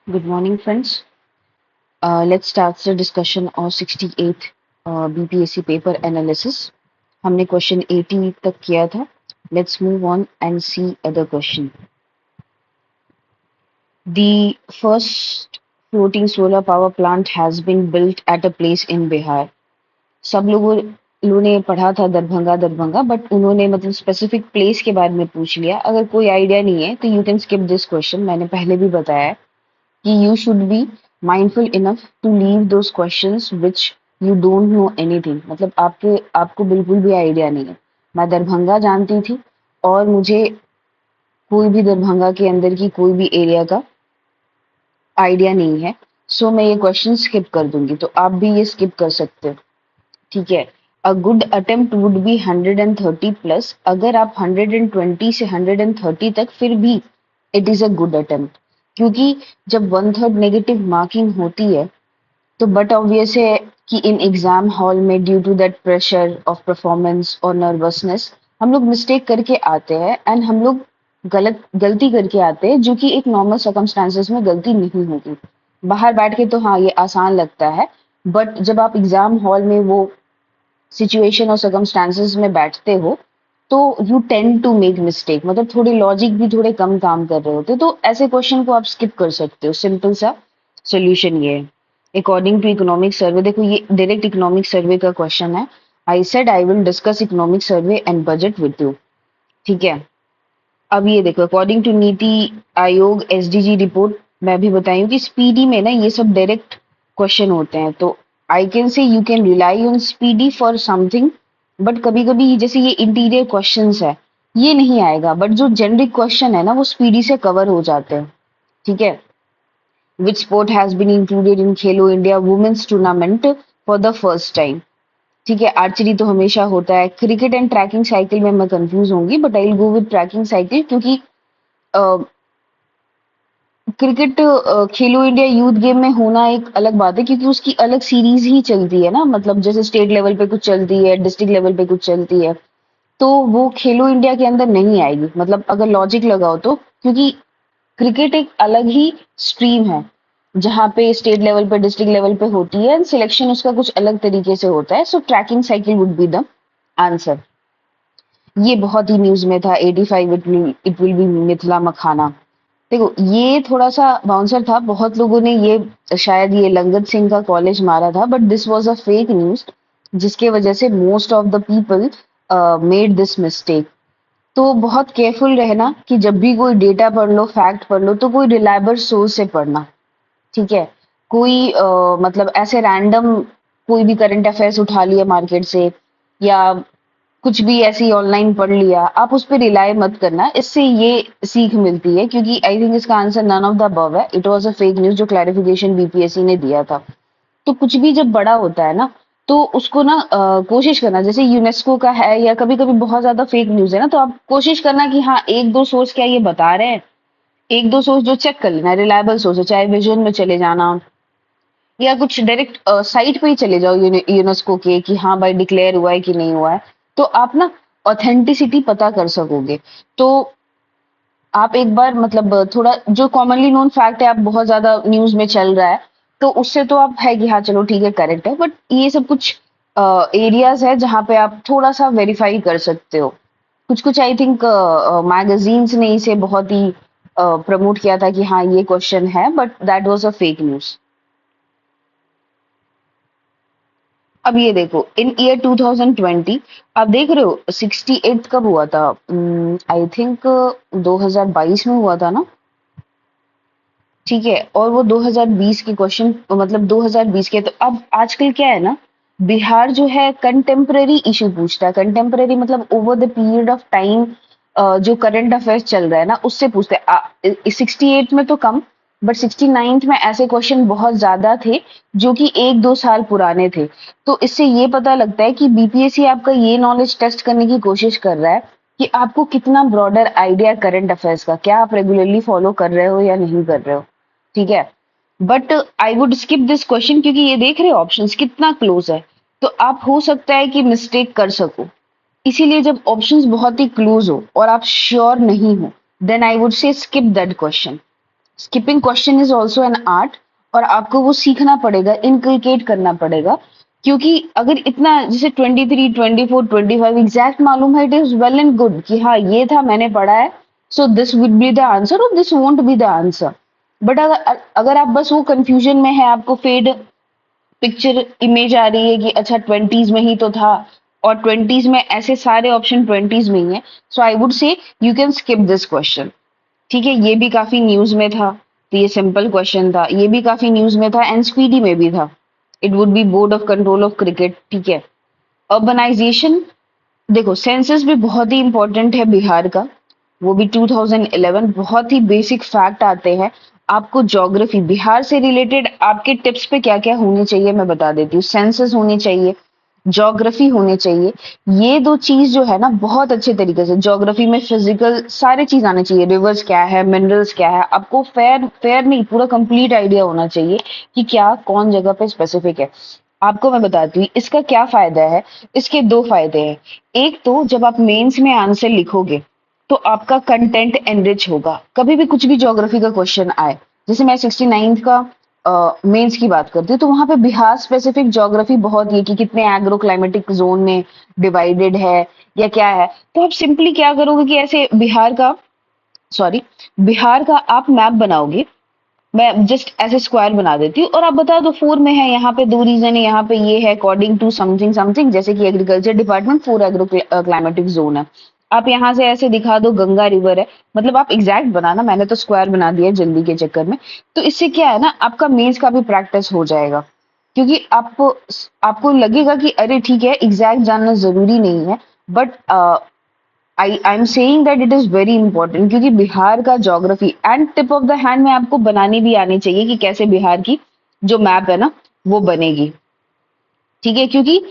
Good morning, friends. Let's start the discussion of 68th BPSC paper analysis. हमने question 80 तक किया था. Let's move on and see other question. The first floating solar power plant has been built at a place in Bihar. सब लोगों ने पढ़ा था Darbhanga Darbhanga but उन्होंने मतलब स्पेसिफिक प्लेस के बारे में पूछ लिया. अगर कोई आइडिया नहीं है तो you can skip this question. मैंने पहले भी बताया है कि you should be mindful enough to leave those questions which you don't know anything. मतलब आपको बिल्कुल भी आइडिया नहीं है. मैं दरभंगा जानती थी और मुझे कोई भी दरभंगा के अंदर की कोई भी एरिया का आइडिया नहीं है. सो मैं ये क्वेश्चन स्किप कर दूंगी, तो आप भी ये स्किप कर सकते हो. ठीक है. A good attempt would be 130 plus. अगर आप 120 से 130 तक, फिर भी it is a good attempt, क्योंकि जब 1/3 नेगेटिव मार्किंग होती है तो बट ऑब्वियस है कि इन एग्जाम हॉल में due to that pressure of performance और नर्वसनेस हम लोग मिस्टेक करके आते हैं एंड हम लोग गलती करके आते हैं, जो कि एक नॉर्मल सर्कमस्टांसेस में गलती नहीं होगी. बाहर बैठ के तो हाँ ये आसान लगता है, बट जब आप एग्जाम हॉल में वो सिचुएशन और सर्कमस्टांसेस में बैठते हो तो you tend to make mistake. मतलब थोड़े लॉजिक भी थोड़े कम काम कर रहे होते, तो ऐसे क्वेश्चन को आप स्किप कर सकते हो. सिंपल सा सोल्यूशन ये है. अकॉर्डिंग टू इकोनॉमिक सर्वे, देखो ये डायरेक्ट इकोनॉमिक सर्वे का क्वेश्चन है. I said I will discuss economic survey and budget with you. ठीक है. अब ये देखो, according to NITI Aayog SDG report, मैं भी बताई हूँ कि स्पीडी में ना ये सब डायरेक्ट क्वेश्चन होते हैं, तो I can say you can rely on speedy for something. But कभी कभी जैसे ये इंटीरियर क्वेश्चंस है ये नहीं आएगा, बट जो जेनरिक क्वेश्चन है ना वो स्पीडी से कवर हो जाते हैं. ठीक है. Which sport has been included in Khelo India women's tournament for the first time. ठीक है. आर्चरी तो हमेशा होता है. क्रिकेट एंड ट्रैकिंग साइकिल में मैं कंफ्यूज होंगी, but I will go with tracking cycle, क्योंकि cricket Khelo India youth game में होना एक अलग बात है, क्योंकि उसकी अलग सीरीज ही चलती है ना. मतलब जैसे स्टेट लेवल पे कुछ चलती है, डिस्ट्रिक्ट लेवल पे कुछ चलती है, तो वो खेलो इंडिया के अंदर नहीं आएगी. मतलब अगर लॉजिक लगाओ तो, क्योंकि क्रिकेट एक अलग ही स्ट्रीम है जहाँ पे स्टेट लेवल पे डिस्ट्रिक्ट लेवल पे होती है, सिलेक्शन उसका कुछ अलग तरीके से होता है. So tracking cycle would be the answer. ये बहुत ही न्यूज में था. 85 it will be Mithila makhana. देखो ये थोड़ा सा बाउंसर था. बहुत लोगों ने ये शायद ये लंगत सिंह का कॉलेज मारा था, but this was a fake news, जिसके वजह से most of the people made this mistake. तो बहुत केयरफुल रहना कि जब भी कोई डेटा पढ़ लो, फैक्ट पढ़ लो, तो कोई रिलायबल सोर्स से पढ़ना. ठीक है. कोई मतलब ऐसे रैंडम कोई भी करंट अफेयर्स उठा लिया मार्केट से, या कुछ भी ऐसे ही ऑनलाइन पढ़ लिया, आप उस पर रिलाय मत करना. इससे ये सीख मिलती है, क्योंकि आई थिंक इसका answer none of the above है. It was a fake news जो क्लैरिफिकेशन बीपीएससी ने दिया था. तो कुछ भी जब बड़ा होता है ना, तो उसको ना कोशिश करना, जैसे यूनेस्को का है या कभी कभी बहुत ज्यादा फेक न्यूज है ना, तो आप कोशिश करना कि हाँ एक दो सोर्स क्या ये बता रहे हैं, एक दो सोर्स जो चेक कर लेना, रिलायबल सोर्स है. चाहे विजन में चले जाना या कुछ डायरेक्ट साइट पे ही चले जाओ यूनेस्को के, कि हाँ भाई डिक्लेयर हुआ है कि नहीं हुआ है, तो आप ना ऑथेंटिसिटी पता कर सकोगे. तो आप एक बार मतलब थोड़ा जो कॉमनली नोन फैक्ट है, आप बहुत ज्यादा न्यूज में चल रहा है, तो उससे तो आप है कि हाँ चलो ठीक है करेक्ट है, बट ये सब कुछ एरियाज है जहाँ पे आप थोड़ा सा वेरीफाई कर सकते हो. कुछ कुछ आई थिंक मैगजीन्स ने इसे बहुत ही प्रमोट किया था कि हाँ ये क्वेश्चन है, but that was a fake news. अब ये देखो, इन ईयर 2020 आप देख रहे हो 68 कब हुआ था. आई थिंक 2022 में हुआ था ना. ठीक है. और वो 2020 के क्वेश्चन, मतलब 2020 के. तो अब आजकल क्या है ना, बिहार जो है कंटेम्पररी इशू पूछता है. कंटेम्पररी मतलब over the period of time, जो करंट अफेयर्स चल रहा है ना उससे पूछते हैं. 68 में तो कम, बट 69 में ऐसे क्वेश्चन बहुत ज्यादा थे जो कि एक दो साल पुराने थे. तो इससे ये पता लगता है कि बीपीएससी आपका ये नॉलेज टेस्ट करने की कोशिश कर रहा है कि आपको कितना ब्रॉडर आइडिया करंट अफेयर्स का, क्या आप रेगुलरली फॉलो कर रहे हो या नहीं कर रहे हो. ठीक है. But I would skip this question, क्योंकि ये देख रहे हो ऑप्शंस कितना क्लोज है, तो आप हो सकता है कि मिस्टेक कर सको. इसीलिए जब ऑप्शंस बहुत ही क्लोज हो और आप श्योर नहीं हो, then I would say skip that question. Skipping question is also an art, और आपको वो सीखना पड़ेगा, इनकलकेट करना पड़ेगा, क्योंकि अगर इतना जैसे 23, 24, 25 एग्जैक्ट मालूम है, it is well and good कि हाँ ये था मैंने पढ़ा है, so this would be the answer और this won't be the answer. But अगर अगर आप बस वो कंफ्यूजन में है, आपको फेड पिक्चर इमेज आ रही है कि अच्छा 20s में ही तो था, और 20s में ऐसे सारे ऑप्शन 20s में ही है, so I would say you can skip this question. ठीक है, ये भी काफी न्यूज में था, तो ये सिंपल क्वेश्चन था, ये भी काफी न्यूज में था, एनस्पीडी में भी था। It would be board of control of cricket. ठीक है, अर्बनाइजेशन, देखो सेंसस भी बहुत ही इंपॉर्टेंट है बिहार का, वो भी 2011, बहुत ही बेसिक फैक्ट आते हैं। आपको ज्योग्राफी बिहार से रिलेटेड आपके टिप्स पे क्या क्या होनी चाहिए मैं बता देती हूँ। सेंसस होनी चाहिए, ज्योग्राफी होनी चाहिए, ये दो चीज जो है ना बहुत अच्छे तरीके से, ज्योग्राफी में फिजिकल सारे चीज आने चाहिए, रिवर्स क्या है, मिनरल्स क्या है, आपको फेयर फेयर नहीं पूरा कंप्लीट आइडिया होना चाहिए कि क्या कौन जगह पे स्पेसिफिक है। आपको मैं बताती हूँ इसका क्या फायदा है। इसके दो फायदे हैं। एक तो जब आप मेंस में आंसर लिखोगे तो आपका कंटेंट एनरिच होगा, कभी भी कुछ भी ज्योग्राफी का क्वेश्चन आए, जैसे मैं 69th का मेंस की बात करती हूँ, तो वहां पे बिहार स्पेसिफिक ज्योग्राफी बहुत ये कि कितने एग्रो क्लाइमेटिक जोन में डिवाइडेड है या क्या है, तो आप सिंपली क्या करोगे कि ऐसे बिहार का आप मैप बनाओगे। मैं जस्ट ऐसे स्क्वायर बना देती हूँ और आप बता दो 4 में है, यहाँ पे 2 रीजन है, यहाँ पे ये है अकॉर्डिंग टू समथिंग समथिंग, जैसे कि agriculture department 4 agro climatic zone है। आप यहाँ से ऐसे दिखा दो गंगा रिवर है, मतलब आप एग्जैक्ट बनाना, मैंने तो स्क्वायर बना दिया जल्दी के चक्कर में। तो इससे क्या है ना, आपका मेंस का भी प्रैक्टिस हो जाएगा, क्योंकि आपको लगेगा कि अरे ठीक है एग्जैक्ट जानना जरूरी नहीं है, but I am saying that it is very important, क्योंकि बिहार का geography and tip of the hand में आपको बनानी भी आनी चाहिए कि कैसे बिहार की जो मैप है ना वो बनेगी। ठीक है, क्योंकि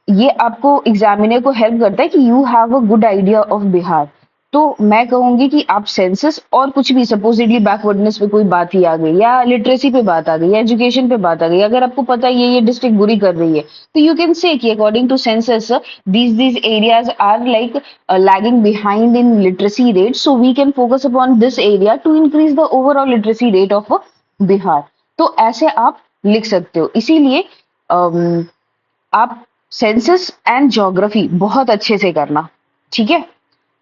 ये आपको एग्जामिनर को हेल्प करता है कि you have a good idea of Bihar. तो मैं कहूंगी कि आप सेंसस और कुछ भी, सपोजिटली बैकवर्डनेस पे कोई बात ही आ गई, या लिटरेसी पे बात आ गई, या एजुकेशन पे बात आ गई, अगर आपको पता है ये डिस्ट्रिक्ट बुरी कर रही है, तो यू कैन से कि according to census these areas are like lagging behind in literacy rate, so we can focus upon this area to increase the overall literacy rate of Bihar. तो ऐसे आप लिख सकते हो, इसीलिए आप सेंसस एंड ज्योग्राफी बहुत अच्छे से करना। ठीक है,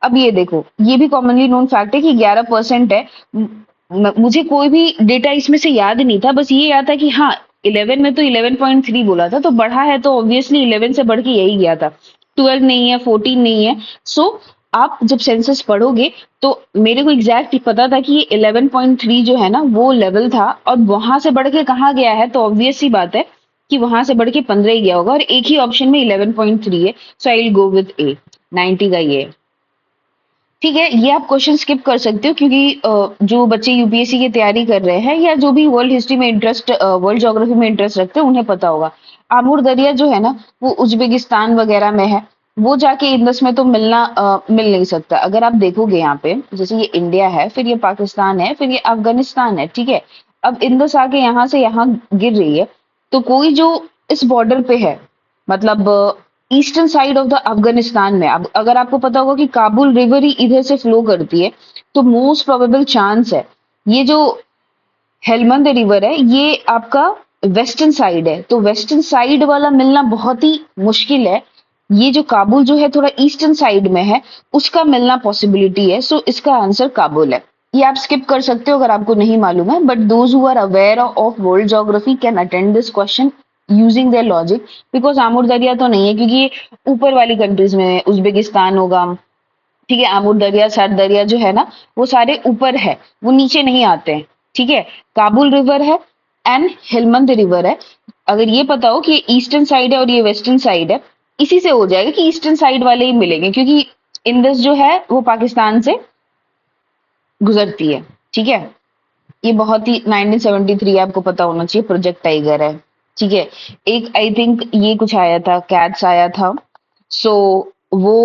अब ये देखो, ये भी कॉमनली नोन फैक्ट है कि 11% है। मुझे कोई भी डेटा इसमें से याद नहीं था, बस ये याद था कि हाँ 11 में तो 11.3 बोला था, तो बढ़ा है तो ऑब्वियसली 11 से बढ़ के यही गया था, 12 नहीं है, 14 नहीं है। सो आप जब सेंसस पढ़ोगे तो मेरे को एग्जैक्ट पता था कि ये 11.3 जो है ना वो लेवल था, और वहां से बढ़ के कहाँ गया है, तो ऑब्वियस सी बात है कि वहां से बढ़ के 15 ही गया होगा, और एक ही ऑप्शन में 11.3 है, so I will go with ए, 90 का ये है। ठीक है, ये आप क्वेश्चन स्किप कर सकते हो, क्योंकि जो बच्चे यूपीएससी की तैयारी कर रहे हैं या जो भी वर्ल्ड हिस्ट्री में इंटरेस्ट, वर्ल्ड ज्योग्राफी में इंटरेस्ट रखते हैं, उन्हें पता होगा। आमूर दरिया जो है ना वो उज्बेकिस्तान वगैरह में है, वो जाके इंडस में तो मिल नहीं सकता। अगर आप देखोगे यहाँ पे, जैसे ये इंडिया है, फिर ये पाकिस्तान है, फिर ये अफगानिस्तान है, ठीक है। अब इंडस आके यहाँ से यहाँ गिर रही है, तो कोई जो इस बॉर्डर पे है, मतलब eastern side of the Afghanistan में, अब अगर आपको पता होगा कि काबुल रिवर ही इधर से फ्लो करती है, तो मोस्ट प्रोबेबल चांस है ये जो हेलमंद रिवर है ये आपका वेस्टर्न साइड है, तो वेस्टर्न साइड वाला मिलना बहुत ही मुश्किल है। ये जो काबुल जो है थोड़ा ईस्टर्न साइड में है, उसका मिलना पॉसिबिलिटी है, सो इसका आंसर काबुल है। ये आप स्किप कर सकते हो अगर आपको नहीं मालूम है, but those who are aware of world geography can attend this question using their logic, because Amur दरिया तो नहीं है, क्योंकि ये ऊपर वाली कंट्रीज में है, उज्बेकिस्तान होगा, ठीक है, आमूर दरिया, सर दरिया जो है ना वो सारे ऊपर है, वो नीचे नहीं आते हैं। ठीक है, काबुल रिवर है एंड हेलमंद रिवर है। अगर ये पता हो कि ये ईस्टर्न साइड है और ये वेस्टर्न साइड है, इसी से हो जाएगा कि ईस्टर्न साइड वाले ही मिलेंगे, क्योंकि इंडस जो है वो पाकिस्तान से गुजरती है। ठीक है, ये बहुत ही 1973 आपको पता होना चाहिए, प्रोजेक्ट टाइगर है। ठीक है, एक आई थिंक ये कुछ आया था, कैट्स आया था, सो वो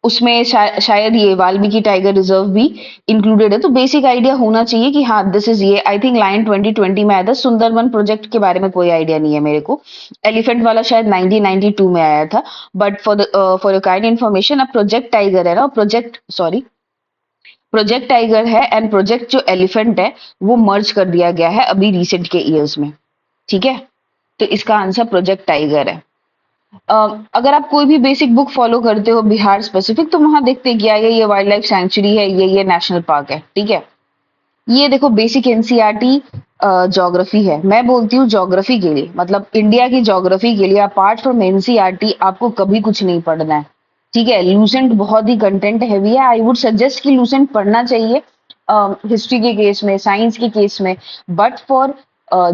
उसमें शायद ये वाल्मीकि टाइगर रिजर्व भी इंक्लूडेड है, तो बेसिक आइडिया होना चाहिए कि हाँ दिस इज ये। आई थिंक लाइन 2020 में आया था। सुंदरबन प्रोजेक्ट के बारे में कोई आइडिया नहीं है मेरे को, एलिफेंट वाला शायद 1992 में आया था। But for your kind information, अब प्रोजेक्ट टाइगर है ना, प्रोजेक्ट टाइगर है एंड प्रोजेक्ट जो एलिफेंट है वो मर्ज कर दिया गया है अभी रिसेंट के ईयर्स में, ठीक है। तो इसका आंसर प्रोजेक्ट टाइगर है। अगर आप कोई भी बेसिक बुक फॉलो करते हो बिहार स्पेसिफिक, तो वहां देखते हैं क्या ये वाइल्ड लाइफ सेंचुरी है, ये नेशनल पार्क है, ठीक है। ये देखो बेसिक एनसीईआरटी ज्योग्राफी है, मैं बोलती हूँ ज्योग्राफी के लिए, मतलब इंडिया की ज्योग्राफी के लिए अपार्ट फ्रॉम एनसीईआरटी आपको कभी कुछ नहीं पढ़ना है, ठीक है। लूसेंट बहुत ही कंटेंट हैवी है, आई वुड सजेस्ट कि लूसेंट पढ़ना चाहिए हिस्ट्री के केस में, साइंस के केस में, but for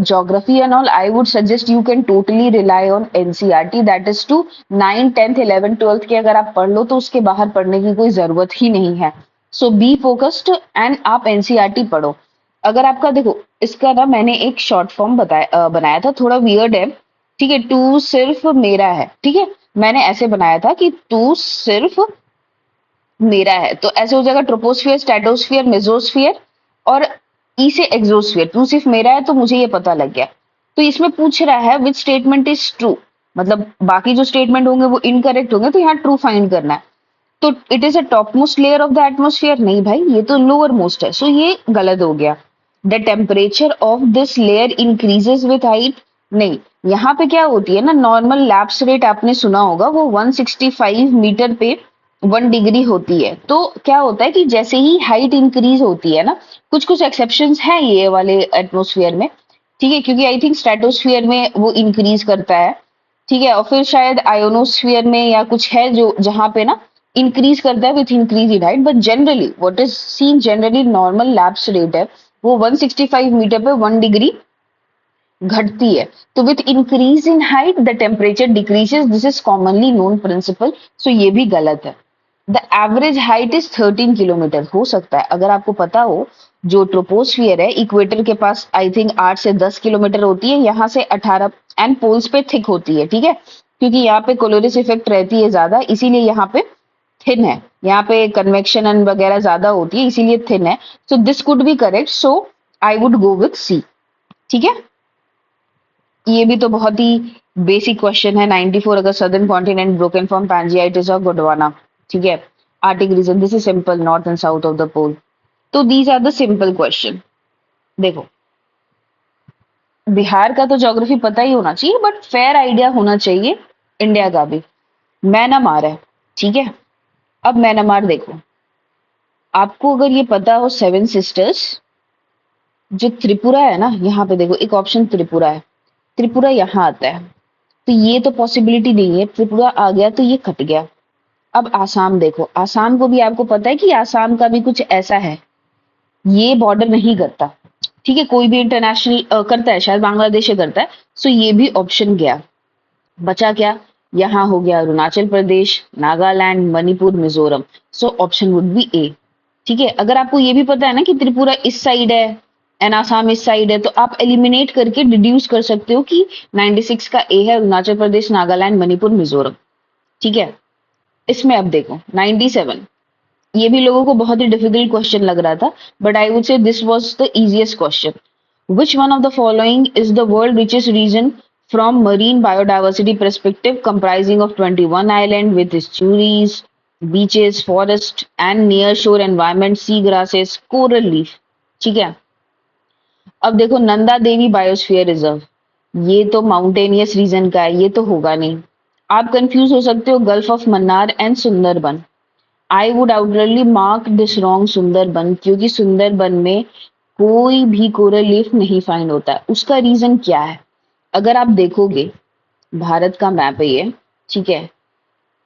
geography and all, I would suggest you can totally rely on NCERT, that is to 9, 10th, 11th, 12th के अगर आप पढ़ लो तो उसके बाहर पढ़ने की कोई जरूरत ही नहीं है। सो बी फोकस्ड एंड आप एनसीईआरटी पढ़ो। अगर आपका देखो इसका ना मैंने एक शॉर्ट फॉर्म बनाया था, थोड़ा वियर्ड है, ठीक है। तू सिर्फ मेरा है, ठीक है, मैंने ऐसे बनाया था कि तू सिर्फ मेरा है, तो ऐसे हो जाएगा ट्रोपोस्फियर, स्ट्रेटोस्फियर, मेसोस्फियर और ई से एक्सोस्फियर। तू सिर्फ मेरा है तो मुझे ये पता लग गया। तो इसमें पूछ रहा है विच स्टेटमेंट इज ट्रू, मतलब बाकी जो स्टेटमेंट होंगे वो इनकरेक्ट होंगे, तो यहाँ ट्रू फाइंड करना है। तो it is a top most layer of the atmosphere, नहीं भाई ये तो लोअर मोस्ट है, सो ये गलत हो गया। The temperature of this layer increases with height, नहीं, यहाँ पे क्या होती है ना, नॉर्मल लैप्स रेट आपने सुना होगा वो 165 मीटर पे 1 डिग्री होती है। तो क्या होता है कि जैसे ही हाइट इंक्रीज होती है ना, कुछ कुछ एक्सेप्शंस हैं ये वाले एटमोस्फियर में, ठीक है, क्योंकि आई थिंक स्ट्रेटोस्फियर में वो इंक्रीज करता है, ठीक है, और फिर शायद आयोनोस्फियर में या कुछ है जो जहां पे ना इंक्रीज करता है with increase in height, but generally what is seen generally normal lapse rate है वो 165 मीटर पे 1 डिग्री घटती है। तो with increase in height the temperature decreases, this is commonly known principle, so ये भी गलत है। The average height is 13 kilometre, हो सकता है अगर आपको पता हो जो ट्रोपोस्फियर है इक्वेटर के पास आई थिंक 8 से 10 किलोमीटर होती है, यहाँ से 18, एंड पोल्स पे थिक होती है, ठीक है, क्योंकि यहाँ पे कोलोरिस इफेक्ट रहती है ज्यादा, इसीलिए यहाँ पे थिन है, यहाँ पे कन्वेक्शन एंड वगैरह ज्यादा होती है इसीलिए थिन है। So this could be correct, so I would go with C, ठीक है। ये भी तो बहुत ही बेसिक क्वेश्चन है, 94 अगर सदर्न कॉन्टिनेंट ब्रोकन फ्रॉम पैंजियाइटिस और गोंडवाना, ठीक है। Arctic region, this is simple, north and south of the pole. तो these are the simple question. देखो बिहार का तो ज्योग्राफी पता ही होना चाहिए, बट फेयर आइडिया होना चाहिए इंडिया का भी। म्यांमार है, ठीक है। अब म्यांमार देखो, आपको अगर ये पता हो सेवन सिस्टर्स, जो त्रिपुरा है ना, यहाँ पे देखो एक ऑप्शन त्रिपुरा है, त्रिपुरा यहाँ आता है, तो ये तो पॉसिबिलिटी नहीं है, त्रिपुरा आ गया तो ये कट गया। अब आसाम देखो, आसाम को भी आपको पता है कि आसाम का भी कुछ ऐसा है, ये बॉर्डर नहीं करता, ठीक है, कोई भी इंटरनेशनल करता है, शायद बांग्लादेश से करता है, सो ये भी ऑप्शन गया। बचा क्या, यहाँ हो गया Arunachal Pradesh, Nagaland, Manipur, Mizoram, so option would be A, ठीक है। अगर आपको ये भी पता है ना कि त्रिपुरा इस साइड है एंड आसाम इस साइड है, तो आप एलिमिनेट करके डिड्यूस कर सकते हो कि 96 का ए है, अरुणाचल प्रदेश, नागालैंड, मणिपुर, मिजोरम, ठीक है। इसमें अब देखो 97, ये भी लोगों को बहुत ही डिफिकल्ट क्वेश्चन लग रहा था, बट आई वुड से this was the easiest question. Which one of the following is the world richest region from marine biodiversity perspective, comprising of 21 islands with estuaries, beaches, forest and near shore environment, sea grasses, coral reef, ठीक है। अब देखो Nanda Devi biosphere reserve, ये तो mountainous region का है, ये तो होगा नहीं। आप कंफ्यूज हो सकते हो gulf of Mannar and Sundarban, I would outrightly mark this wrong Sundarban, क्योंकि सुंदरबन में कोई भी कोरल लीफ नहीं फाइंड होता है। उसका रीजन क्या है, अगर आप देखोगे भारत का मैप है ये, ठीक है,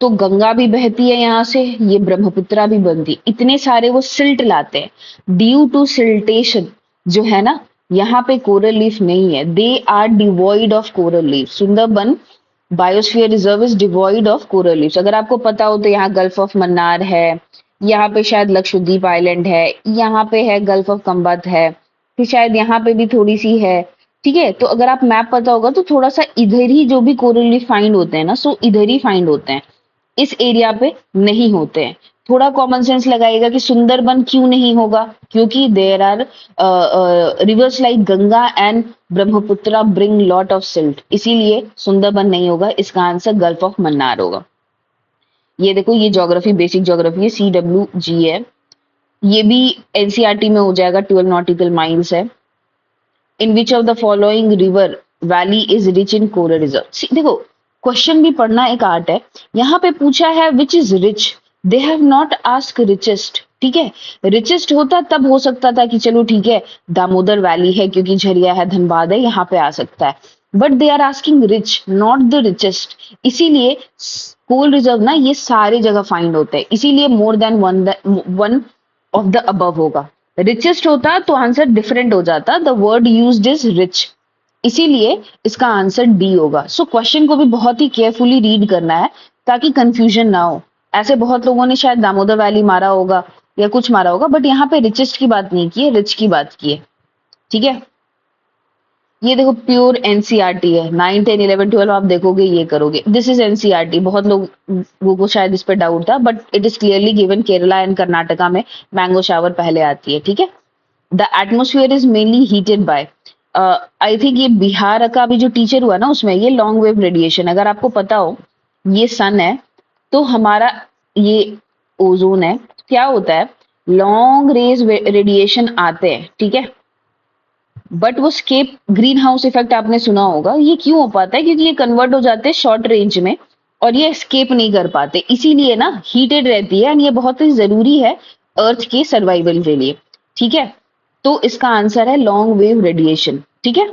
तो गंगा भी बहती है यहाँ से, ये ब्रह्मपुत्रा भी बनती है, इतने सारे वो सिल्ट लाते हैं, ड्यू टू सिल्टेशन जो है ना, यहाँ पे कोरल लीफ नहीं है, they are devoid of coral reef. Sundarban biosphere reserve is devoid of coral reefs. अगर आपको पता हो तो यहाँ गल्फ ऑफ मन्नार है, यहाँ पे शायद लक्षद्वीप आइलैंड है, यहाँ पे है गल्फ ऑफ कंबत है, फिर शायद यहाँ पे भी थोड़ी सी है, ठीक है। तो अगर आप मैप पता होगा तो थोड़ा सा इधर ही जो भी कोरल लीफ फाइंड होते हैं ना, सो इधर ही फाइंड होते हैं, इस एरिया पे नहीं होते हैं। थोड़ा कॉमन सेंस लगाएगा कि सुंदरबन क्यों नहीं होगा, क्योंकि there are rivers like Ganga and Brahmaputra bring lot of silt, इसीलिए सुंदरबन नहीं होगा, इसका आंसर गल्फ ऑफ मन्नार होगा। ये देखो ये ज्योग्राफी, बेसिक ज्योग्राफी है, CWG है। ये भी एनसीईआरटी में हो जाएगा, 12 नॉटिकल माइल्स है। In which of the following river valley is rich in coral reserve. देखो क्वेश्चन भी पढ़ना एक आर्ट है। यहाँ पे पूछा है which is rich, they have not ask richest. ठीक है, रिचेस्ट होता तब हो सकता था कि चलो ठीक है दामोदर वैली है क्योंकि झरिया है, धनबाद है, यहाँ पे आ सकता है, but they are asking rich not the richest. इसीलिए कोल रिजर्व ना ये सारे जगह फाइंड होते हैं, इसीलिए more than one of the above होगा। रिचेस्ट होता तो आंसर डिफरेंट हो जाता, the word used is rich, इसीलिए इसका आंसर डी होगा। सो क्वेश्चन को भी बहुत ही केयरफुली रीड करना है ताकि कंफ्यूजन ना हो। ऐसे बहुत लोगों ने शायद दामोदर वैली मारा होगा या कुछ मारा होगा, बट यहाँ पे रिचेस्ट की बात नहीं की है, रिच की बात की है। ठीक है, ये देखो प्योर एनसीईआरटी है, 9, 10, 11, 12 आप देखोगे ये करोगे, दिस इज एनसीईआरटी। बहुत लोगों को शायद इस पे डाउट था, but it is clearly given, Kerala and Karnataka में मैंगो शावर पहले आती है। ठीक है, the atmosphere is mainly heated bye, I think ये बिहार का भी जो टीचर हुआ ना उसमें ये लॉन्ग वेव रेडिएशन, अगर आपको पता हो ये सन है तो हमारा ये ओजोन है, क्या होता है लॉन्ग रेज रेडिएशन आते हैं। ठीक है, बट वो स्केप ग्रीन हाउस इफेक्ट आपने सुना होगा, ये क्यों हो पाता है क्योंकि ये कन्वर्ट हो जाते हैं शॉर्ट रेंज में और ये स्केप नहीं कर पाते, इसीलिए ना हीटेड रहती है एंड ये बहुत ही जरूरी है अर्थ के सर्वाइवल के लिए। ठीक है, तो इसका आंसर है लॉन्ग वेव रेडिएशन। ठीक है,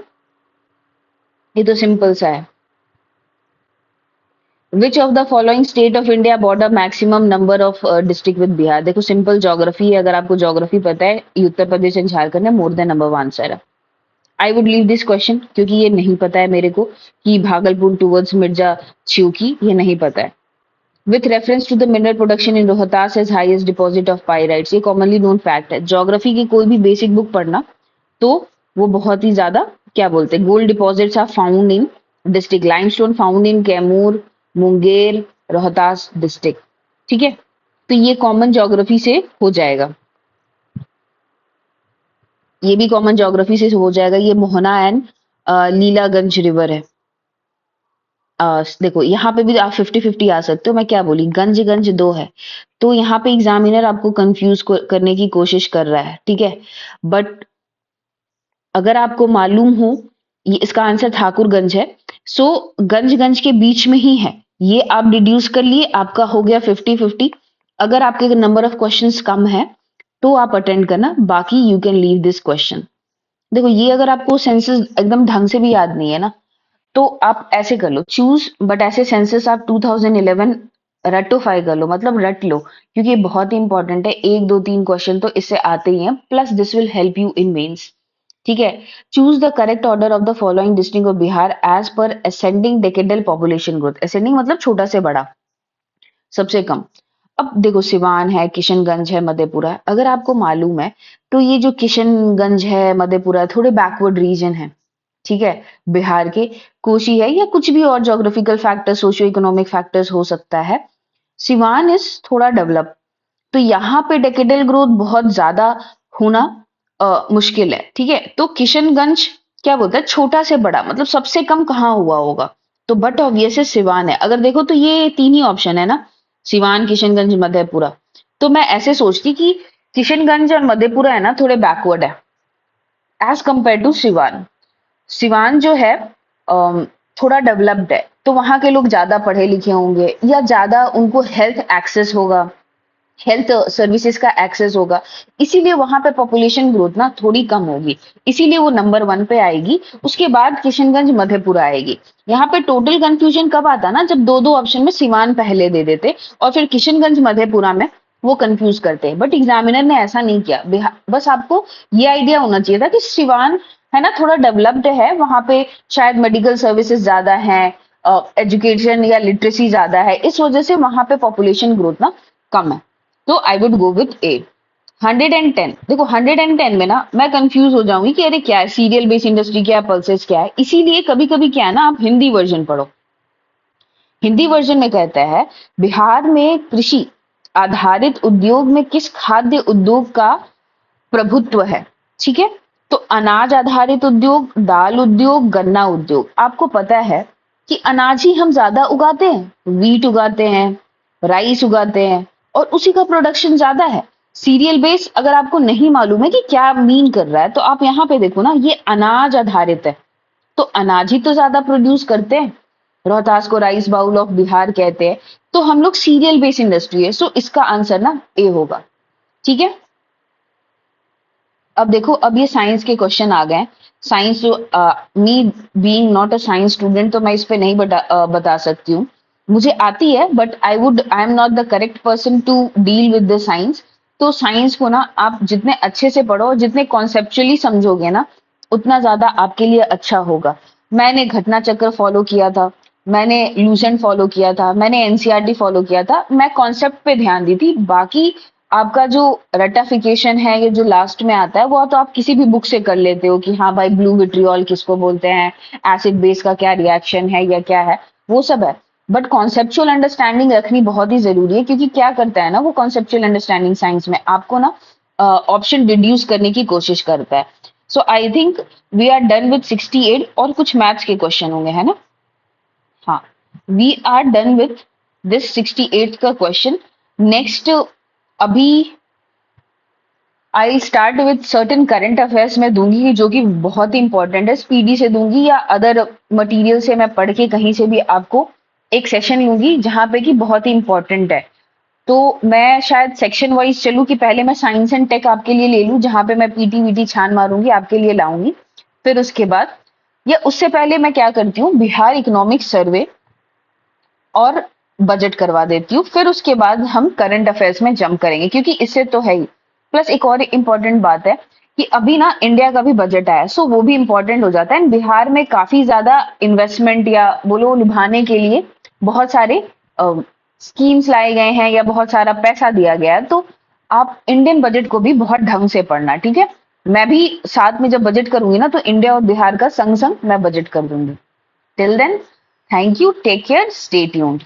ये तो सिंपल सा है। विच of the following state of India border maximum number of district with Bihar. देखो सिंपल ज्योग्राफी है, अगर आपको ज्योग्राफी पता है, ये उत्तर प्रदेश एंड झारखंड है, मोर देन नंबर आंसर है। I would leave this question क्योंकि ये नहीं पता है मेरे को कि भागलपुर टूवर्ड्स मिर्जा चियोकी, ये नहीं पता है। With reference to the mineral production in Rohtas as highest deposit of pyrites, ये कॉमनली नोन फैक्ट है। ज्योग्राफी की कोई भी बेसिक बुक पढ़ना तो वो बहुत ही ज्यादा क्या बोलते हैं, gold deposits are found in district, limestone found in Kaimur, Munger, Rohtas district. ठीक है, तो ये कॉमन ज्योग्राफी से हो जाएगा, ये भी कॉमन ज्योग्राफी से हो जाएगा। ये मोहना एंड लीलागंज रिवर है। देखो यहाँ पे भी आप 50-50 आ सकते हो, मैं क्या बोली गंज गंज दो है, तो यहाँ पे एग्जामिनर आपको कंफ्यूज करने की कोशिश कर रहा है। ठीक है, बट अगर आपको मालूम हो ये इसका आंसर ठाकुरगंज है, सो गंज गंज के बीच में ही है, ये आप डिड्यूस कर लिए, आपका हो गया 50-50। अगर आपके नंबर ऑफ क्वेश्चंस कम है तो आप अटेंड करना, बाकी you can leave this question. देखो ये अगर आपको सेंसेस एकदम ढंग से भी याद नहीं है ना तो आप ऐसे कर लो चूज, बट ऐसे सेंसेस आप 2011 रेटोफाई कर लो, मतलब रट लो, क्योंकि ये बहुत ही इंपॉर्टेंट है। 1, 2, 3 क्वेश्चन तो इससे आते ही हैं, plus this will help you in mains. ठीक है, choose the correct order of the following district of Bihar as per ascending decadal population growth. Ascending मतलब छोटा से बड़ा, सबसे कम। अब देखो सिवान है, किशनगंज है, मधेपुरा है, अगर आपको मालूम है तो ये जो किशनगंज है, मधेपुरा थोड़े बैकवर्ड रीजन है। ठीक है, बिहार के कोशी है या कुछ भी और geographical factor, socio economic factors हो सकता है। सिवान इज थोड़ा डेवलप, तो यहाँ पे डेकेडल ग्रोथ बहुत ज्यादा होना मुश्किल है। ठीक है, तो किशनगंज क्या बोलता है छोटा से बड़ा, मतलब सबसे कम कहाँ हुआ होगा, तो बट ऑब्वियस है सिवान है। अगर देखो तो ये 3 ही ऑप्शन है ना, सिवान, किशनगंज, मधेपुरा, तो मैं ऐसे सोचती कि किशनगंज और मधेपुरा है ना थोड़े बैकवर्ड है as compare to Siwan. Siwan जो है थोड़ा डेवलप्ड है, तो वहां के लोग ज्यादा पढ़े लिखे होंगे या ज्यादा उनको हेल्थ एक्सेस होगा, हेल्थ सर्विसेज का एक्सेस होगा, इसीलिए वहां पे पॉपुलेशन ग्रोथ ना थोड़ी कम होगी, इसीलिए वो नंबर 1 पे आएगी। उसके बाद किशनगंज, मधेपुरा आएगी। यहाँ पे टोटल कंफ्यूजन कब आता ना, जब दो दो ऑप्शन में सिवान पहले दे देते और फिर किशनगंज, मधेपुरा में वो कंफ्यूज करते हैं, बट एग्जामिनर ने ऐसा नहीं किया। बस आपको ये आइडिया होना चाहिए था कि सिवान है ना थोड़ा डेवलप्ड है, वहां पे शायद मेडिकल सर्विसेज ज्यादा है, एजुकेशन या लिटरेसी ज्यादा है, इस वजह से वहां पे पॉपुलेशन ग्रोथ ना कम है। तो आई वुड गो विथ ए। 110, देखो 110 में ना मैं कंफ्यूज हो जाऊंगी कि अरे क्या है, सीरियल बेस्ड इंडस्ट्री क्या है, पल्सेस क्या है, इसीलिए कभी कभी क्या है ना आप हिंदी वर्जन पढ़ो। हिंदी वर्जन में कहता है बिहार में कृषि आधारित उद्योग में किस खाद्य उद्योग का प्रभुत्व है। ठीक है, तो अनाज आधारित उद्योग, दाल उद्योग, गन्ना उद्योग। आपको पता है कि अनाज ही हम ज्यादा उगाते हैं, वीट उगाते हैं, राइस उगाते हैं और उसी का प्रोडक्शन ज्यादा है। सीरियल बेस अगर आपको नहीं मालूम है कि क्या मीन कर रहा है, तो आप यहाँ पे देखो ना, ये अनाज आधारित है, तो अनाज ही तो ज्यादा प्रोड्यूस करते हैं। रोहतास को राइस बाउल ऑफ बिहार कहते हैं, तो हम लोग सीरियल बेस इंडस्ट्री है, सो इसका आंसर ना ए होगा। ठीक है, अब देखो, अब ये साइंस के क्वेश्चन आ गए। Science, me being not a science student, तो मैं इस पे नहीं बता सकती हूँ। मुझे आती है, but I am not the correct person to deal with the science. तो साइंस को ना आप जितने अच्छे से पढ़ो, जितने कॉन्सेप्चुअली समझोगे ना, उतना ज्यादा आपके लिए अच्छा होगा। मैंने घटना चक्र फॉलो किया था, मैंने लूसेंट फॉलो किया था, मैंने एनसीईआरटी फॉलो किया था, मैं कॉन्सेप्ट पे ध्यान दी थी। बाकी आपका जो रटाफिकेशन है, ये जो लास्ट में आता है, वो तो आप किसी भी बुक से कर लेते हो कि हाँ भाई, ब्लू विट्रियोल किसको बोलते हैं, एसिड बेस का क्या रिएक्शन है या क्या है, वो सब है। बट कॉन्सेप्चुअल अंडरस्टैंडिंग रखनी बहुत ही जरूरी है, क्योंकि क्या करता है ना, वो कॉन्सेप्चुअल अंडरस्टैंडिंग साइंस में आपको ना ऑप्शन डिड्यूस करने की कोशिश करता है। So I think we are done with 68, और कुछ मैथ्स के क्वेश्चन होंगे, है ना? हाँ, we are done with this 68 का क्वेश्चन। नेक्स्ट, अभी I start with certain current affairs में दूंगी, जो कि बहुत ही इंपॉर्टेंट है। स्पीडी से दूंगी या अदर मटेरियल से मैं पढ़ के कहीं से भी आपको एक सेशन लूंगी जहां पे कि बहुत ही इंपॉर्टेंट है। तो मैं शायद सेक्शन वाइज चलूं कि पहले मैं साइंस एंड टेक आपके लिए ले लूं, जहां पे मैं पीटी वीटी छान मारूंगी, आपके लिए लाऊंगी। फिर उसके बाद, या उससे पहले मैं क्या करती हूँ, बिहार इकोनॉमिक सर्वे और बजट करवा देती हूँ। फिर उसके बाद हम करंट अफेयर्स में जंप करेंगे, क्योंकि इससे तो है ही। प्लस एक और इम्पोर्टेंट बात है कि अभी ना इंडिया का भी बजट आया, सो वो भी इम्पोर्टेंट हो जाता है। बिहार में काफी ज्यादा इन्वेस्टमेंट या बोलो लुभाने के लिए बहुत सारे स्कीम्स लाए गए हैं या बहुत सारा पैसा दिया गया है। तो आप इंडियन बजट को भी बहुत ढंग से पढ़ना, ठीक है? मैं भी साथ में जब बजट करूंगी ना, तो इंडिया और बिहार का संग संग मैं बजट कर दूंगी। Till then, thank you, take care, stay tuned.